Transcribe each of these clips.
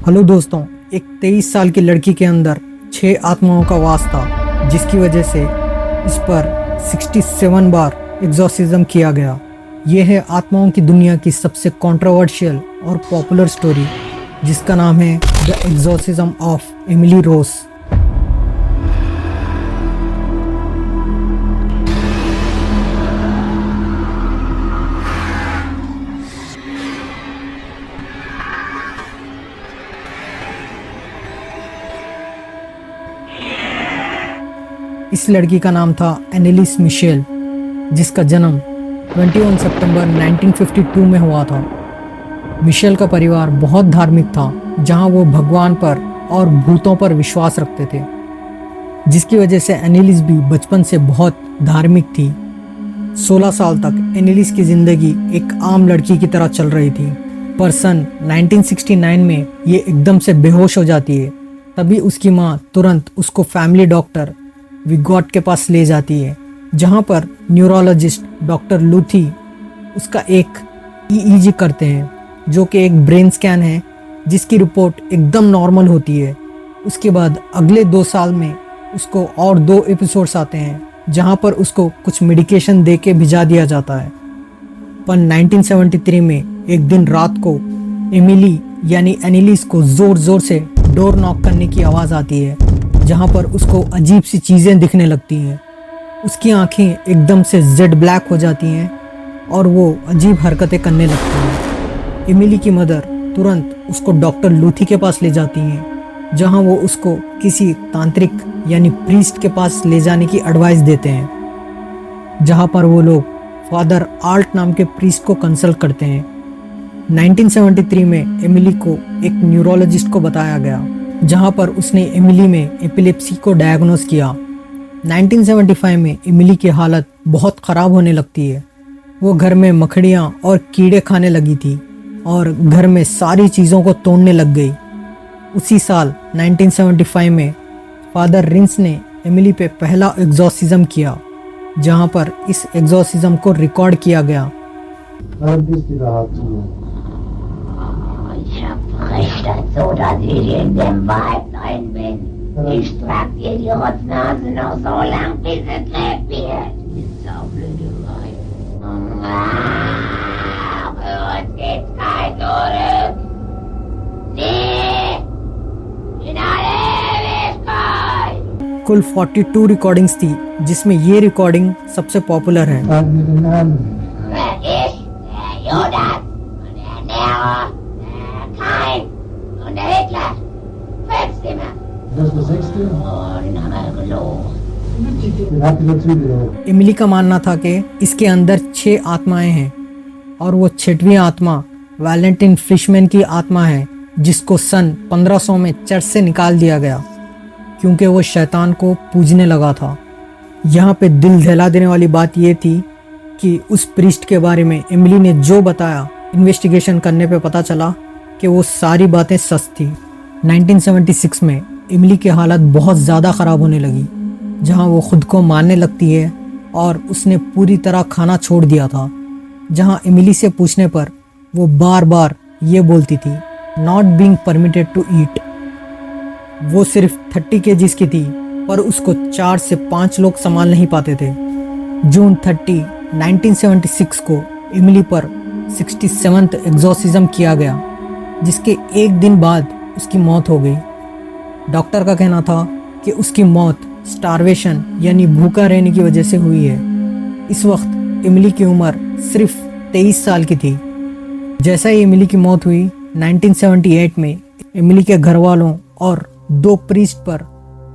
Hello दोस्तों, एक 23 साल की लड़की के अंदर 6 आत्माओं का वास था, जिसकी वजह से इस पर 67 बार एग्जॉर्सिज्म किया गया। यह है आत्माओं की दुनिया की सबसे कंट्रोवर्शियल और पॉपुलर स्टोरी, जिसका नाम है the exorcism of Emily Rose. इस लड़की का नाम था एनेलिस मिशेल, जिसका जन्म 21 सितंबर 1952 में हुआ था। मिशेल का परिवार बहुत धार्मिक था, जहां वो भगवान पर और भूतों पर विश्वास रखते थे, जिसकी वजह से एनेलिस भी बचपन से बहुत धार्मिक थी। 16 साल तक एनेलिस की जिंदगी एक आम लड़की की तरह चल रही थी, पर सन 1969 में ये एकदम से बेहोश हो जाती है। तभी उसकी माँ तुरंत उसको फैमिली डॉक्टर विगॉट के पास ले जाती है, जहां पर न्यूरोलॉजिस्ट डॉक्टर लूथी उसका एक ईईजी करते हैं, जो कि एक ब्रेन स्कैन है, जिसकी रिपोर्ट एकदम नॉर्मल होती है। उसके बाद अगले 2 साल में उसको और 2 एपिसोड्स आते हैं, जहां पर उसको कुछ मेडिकेशन दे के भिजा दिया जाता है। पर 1973 में एक दिन रात को एमिली यानी एनेलिस को जोर जोर से डोर नॉक करने की आवाज़ आती है, जहां पर उसको अजीब सी चीज़ें दिखने लगती हैं। उसकी आंखें एकदम से जेड ब्लैक हो जाती हैं और वो अजीब हरकतें करने लगती हैं। एमिली की मदर तुरंत उसको डॉक्टर लूथी के पास ले जाती हैं, जहां वो उसको किसी तांत्रिक यानी प्रीस्ट के पास ले जाने की एडवाइस देते हैं, जहां पर वो लोग फादर आल्ट नाम के प्रीस्ट को कंसल्ट करते हैं। 1973 में एमिली को एक न्यूरोलॉजिस्ट को बताया गया, जहां पर उसने एमिली में एपिलेप्सी को डायग्नोस किया। 1975 में एमिली की हालत बहुत ख़राब होने लगती है। वो घर में मकड़ियाँ और कीड़े खाने लगी थी और घर में सारी चीज़ों को तोड़ने लग गई। उसी साल 1975 में फादर रिंस ने एमिली पे पहला एग्जॉर्सिज्म किया, जहां पर इस एग्जॉर्सिज्म को रिकॉर्ड किया गया। Ich das so, dass ich in dem Wald rein bin. Ich trag dir die Rotznase noch so lang, bis es lebt wird. Ist so blöde Weib. Für uns geht's kein zurück. Nee, in alle Ewigkeit. कुल 42 recordings थी, जिसमें ये recording सबसे popular है। Ich, der Judas und der Nero, Kain und der Hitler. 5 Stimme. Das ist der 6. Oh, den haben wir gelogen. Den habt ihr natürlich. Emily का मानना था कि इसके अंदर 6 आत्माएं हैं और वो 6वीं आत्मा वैलेंटिन फिशमैन की आत्मा है, जिसको सन 1500 में चर्च से निकाल दिया गया, क्योंकि वो शैतान को पूजने लगा था। यहाँ पे दिल दहला देने वाली बात ये थी कि उस प्रीस्ट के बारे में एमिली ने जो बताया, इन्वेस्टिगेशन करने पे पता चला कि वो सारी बातें सच थी। 1976 में एमिली की हालत बहुत ज़्यादा ख़राब होने लगी, जहां वो खुद को मारने लगती है और उसने पूरी तरह खाना छोड़ दिया था। जहां एमिली से पूछने पर वो बार बार ये बोलती थी, not being permitted to eat. वो सिर्फ 30 केजीज की थी, पर उसको 4 से 5 लोग संभाल नहीं पाते थे। जून 30, 1976 को एमिली पर 67th एग्जॉर्सिज्म किया गया, जिसके एक दिन बाद उसकी मौत हो गई। डॉक्टर का कहना था कि उसकी मौत स्टारवेशन यानी भूखा रहने की वजह से हुई है। इस वक्त एमिली की उम्र सिर्फ 23 साल की थी। जैसा ही एमिली की मौत हुई, 1978 में एमिली के घर वालों और 2 प्रीस्ट पर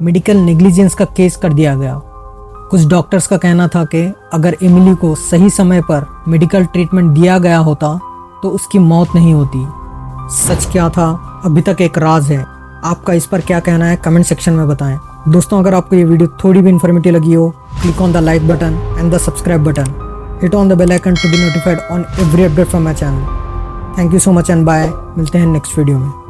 मेडिकल नेग्लिजेंस का केस कर दिया गया। कुछ डॉक्टर्स का कहना था कि अगर एमिली को सही समय पर मेडिकल ट्रीटमेंट दिया गया होता तो उसकी मौत नहीं होती। सच क्या था, अभी तक एक राज है। आपका इस पर क्या कहना है, कमेंट सेक्शन में बताएं। दोस्तों, अगर आपको ये वीडियो थोड़ी भी इन्फॉर्मेटिव लगी हो, click on the like button and the subscribe button. Hit on the bell icon to be notified on every update from my channel. Thank you so much and bye. मिलते हैं next video में।